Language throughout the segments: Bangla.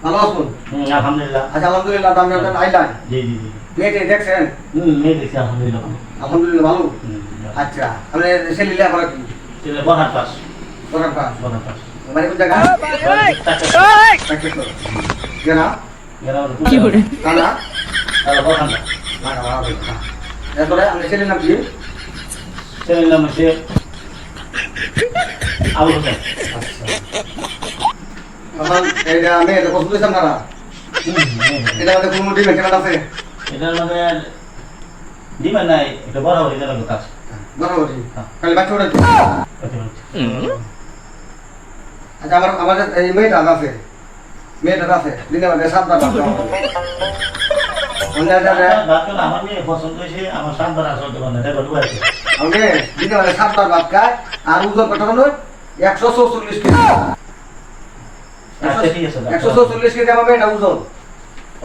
ভালো আছেন? আলহামদুলিল্লাহ। আচ্ছা আলহামদুলিল্লাহ, আপনি আপনার আইলাম জি জি জি। মেয়েটে দেখছেন? মেয়ে দেখছি আলহামদুলিল্লাহ। আলহামদুলিল্লাহ ভালো। আচ্ছা আপনি ছেলে পড়া কি ছেলে বহার পাস। পড়ার পা বহার পাস। মানে কোন জায়গা? কেনা কি করে? কানা বহার না। এরপরে আপনার ছেলের নাম কি? ছেলের নাম হচ্ছে আবুল হোসেন। এখন এইটা মেয়েটা পছন্দ হয়েছে আপনারা? এটা আমাদের কোনো ডিমেন্ট কেনা আছে? এটার মধ্যে ডিমান্ড নাই, এটা বড় হয়ে গেল কাজ। বরাবরই খালি বাচ্চা ওটা আচ্ছা আমাদের এই মেয়েটা আছে দিনে আমাদের 7 বার আমার মেয়ে পছন্দ হয়েছে, আমার সাতবার আসল দেবো না, দেখো ডুবাইছে। আমাকে দিনে আমাদের 7 বার ভাত খায় আর ওজন কত হলো 144 কেজি। আচ্ছা ঠিক আছে। 144 কেজি আমার মেয়েটা ওজন।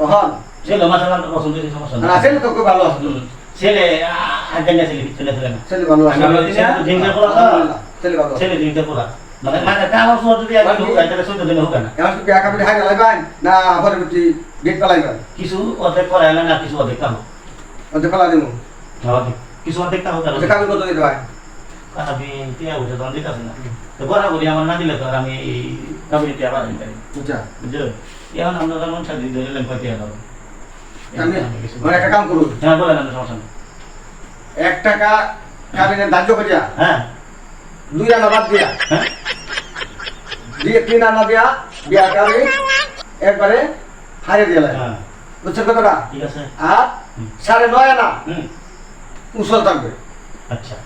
ওহন ছেলে মাশাআল্লাহ তো পছন্দ হয়েছে, সমস্যা না নাই। ছেলে তো খুব ভালো আছে। ছেলে আগে ছেলে ছেলে না ছেলে ভালো আছে। জিংটা পোলা ছেলে ভালো আছে। ছেলে জিংটা পোলা মানে মানে কাম সব যদি আগে হোক তাহলে 14 দিনে হোক না। এখন কি একা করে হাইরা লাইবেন না পরবর্তী গেট পালাইবেন? কিছু অর্ধেক করায় না, কিছু অর্ধেক কাম ওতে পালা দেবো। কিছু অর্ধেক কাম ওতে কাগজ কত দিতে হয়? আমি টিয়া উঠে তখন দিতেছি না, তো বরাবরই আমার না দিলে তো আর আমি এই কাবিনীতে আবার আনি পারি, বুঝছা? বুঝছো? এখন আপনারা মন সাথে ধরলেন কয় টিয়া দাও। আমি একটা কাম করুন, হ্যাঁ বলেন, আপনার সমস্যা নেই। 1 টাকা কাবিনের ধার্য করিয়া হ্যাঁ 2 আনা বাদ দিয়া হ্যাঁ 3 আনা দিয়া বিয়া কাবি একবারে হারিয়ে দিয়ে লাগে। হ্যাঁ বুঝছেন কথাটা? ঠিক আছে। আর 9.5 আনা উসল থাকবে। আচ্ছা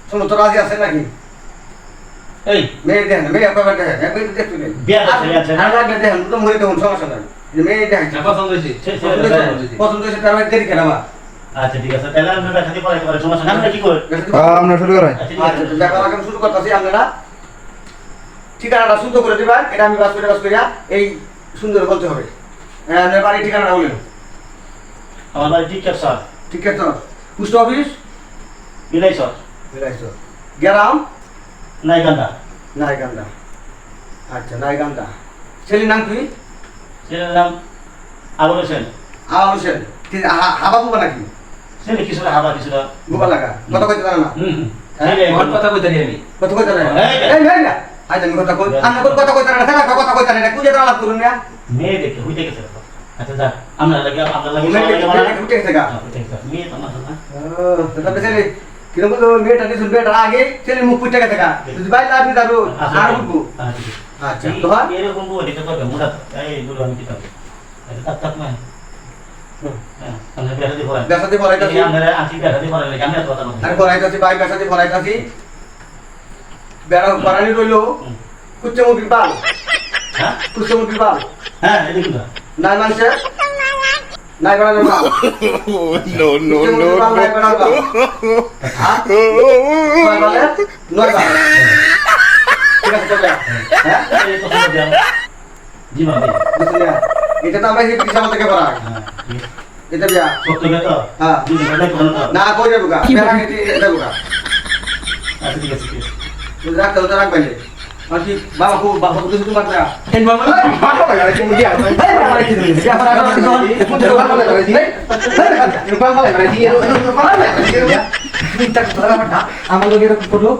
শোনো তো রাজি আছে নাকি? এই মেয়ে দেখেন, মেয়ে কবে দেখেন, মেয়ে দেখতে নেই। বিয়া আছে না? আর রাখলে দেখেন, তো মরে দেখুন সমস্যা নাই। মেয়ে দেখেন পছন্দ হয়েছে। পছন্দ হয়েছে তার দেরি কেন আবার? আচ্ছা ঠিক আছে, তাহলে আমরা ব্যথা দিয়ে পড়াইতে পারি, সমস্যা নাই। আমরা কি করি? আমরা শুরু করাই। আচ্ছা ঠিক আচ্ছা আছে। ব্যাপার আগে শুরু করতেছি। আপনারা ঠিকানাটা শুদ্ধ করে দিবেন, এটা আমি বাস করিয়া এই সুন্দর বলতে হবে। আপনার বাড়ির ঠিকানাটা বলেন। আমার বাড়ি ঠিক আছে স্যার, ঠিক আছে? পোস্ট অফিস বিলাই স্যার, বিলাইছো, গ্রাম নাইকান্দা। নাইগান্দা। আচ্ছা নাইগান্দা। ছেলের নাম কি? ছেলের নাম আবুল হোসেন। আওয়াল হোসেন। হাবা বুবা নাকি? ছেলে কিছুটা হাবা কিছুটা বুবা লাগা, কথা কইতে জানে না? ছেলে আমার কথা কইতে নি আমি। কথা কইতে জানে না? এই, এই এই না আই জানি কথা কই, আমি কথা কইতে জানে না, সারা কথা কইতে জানে না, কুজে আলাপ করুন না। মেয়ে দেখে হইতে গেছে। আচ্ছা যা, আমরা লাগে আপনার লাগে মেয়ে সবাই মানে উঠে গেছে গা। মেয়ে তো আমার না। তবে ছেলে কিরকম তো মেয়েটা দিছুন, মেয়েটা আগে ছেলে মুখ ফুটে গেছে গা, যদি বাইরে আপনি যাবো আর উঠবো। আচ্ছা তো হয় এরকম বউ দিতে পারবে মোটা এই গুলো আমি কিতাব তাক তাক না। হ্যাঁ আমরা বেড়া দিয়ে পড়াই, বেসাতে পড়াইতাছি, আমরা আছি বেড়া দিয়ে পড়াই, আমি এত কথা বলি। আর পড়াইতাছি ভাই, বেসাতে পড়াইতাছি, বেড়া পড়ানি রইলো কুচ্চে মুরগির বাল, হ্যাঁ কুচ্চে মুরগির বাল হ্যাঁ এদিকে না নাই মানুষের নাই বেড়ানোর বাল। No, no, কুচ্চে মুরগির বাল, নাই বেড়ানোর বাল। হ্যাঁ? 9 বালে 9 বাল। ঠিক আছে চলে। হ্যাঁ এই তো সব দিলাম জি মানে বুঝলি না? এটা তো আমরা এই বিশাল থেকে পড়াই। হ্যাঁ এটা বিয়া সত্য কথা হ্যাঁ জি মানে কোন না। না কই যাবো গা, বেড়া এটা যাবো গা। আচ্ছা ঠিক আছে তুই রাখতে তো রাখবে না। আর কি বাবা খুব বাবা কিছু তোমার না এই মামা ভালো লাগে তুমি দিয়া এই বাবা কি তুমি দিয়া para para তুমি ভালো লাগে দিই এই ভালো লাগে দিই এই ভালো লাগে দিই তুমি তাক তোরা মাথা আমার লোকের করো